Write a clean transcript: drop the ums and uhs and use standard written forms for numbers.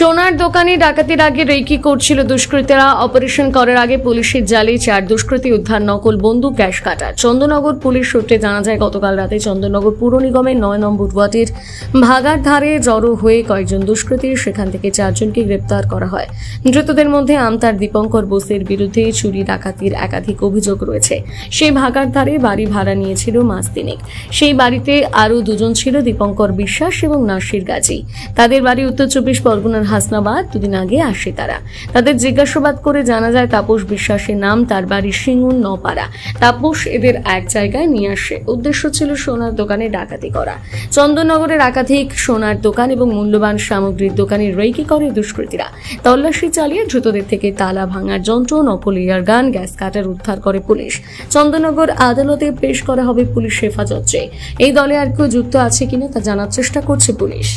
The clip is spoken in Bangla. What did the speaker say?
সোনার দোকানে ডাকাতির আগে রেকি করছিল দুষ্কৃতীরা। অপারেশন করার আগে পুলিশের জালে 4 দুষ্কৃতী উদ্ধার, নকল বন্দুক, গ্যাস কাটার। চন্দননগর পুলিশ সূত্রে জানা যায়, গতকাল রাতে চন্দননগর পুর নিগমের 9 নম্বর ওয়ার্ডের ভাগার ধারে জড়ো হয়ে কয়েকজন দুষ্কৃতী, সেখান থেকে 4 জনকে গ্রেপ্তার করা হয়। ধৃতদের মধ্যে আমতার দীপঙ্কর বোসের বিরুদ্ধে চুরি ডাকাতির একাধিক অভিযোগ রয়েছে। সেই ভাগার ধারে বাড়ি ভাড়া নিয়েছিল মাস তিনেক। সেই বাড়িতে আরও 2 জন ছিল, দীপঙ্কর বিশ্বাস এবং নাসির গাজী। তাদের বাড়ি উত্তর 24 পরগনার হাসনাবাদ। 2 দিন আগে আসে তারা। তাদের জিজ্ঞাসাবাদ করে জানা যায়, তাপস বিশ্বাসের নাম, তার বাড়ি সিঙ্গুন নপাড়া। তাপস এদের এক জায়গায় নিয়ে আসে। উদ্দেশ্য ছিল সোনার দোকানে ডাকাতি করা। চন্দননগরের একাধিক সোনার দোকান এবং মূল্যবান সামগ্রীর দোকানে রেকি করে দুষ্কৃতীরা। তল্লাশি চালিয়ে ধৃতদের থেকে তালা ভাঙার যন্ত্র, নকল এয়ার গান, গ্যাস কাটার উদ্ধার করে পুলিশ। চন্দননগর আদালতে পেশ করা হবে পুলিশ হেফাজতে। এই দলে আর কেউ যুক্ত আছে কিনা তা জানার চেষ্টা করছে পুলিশ।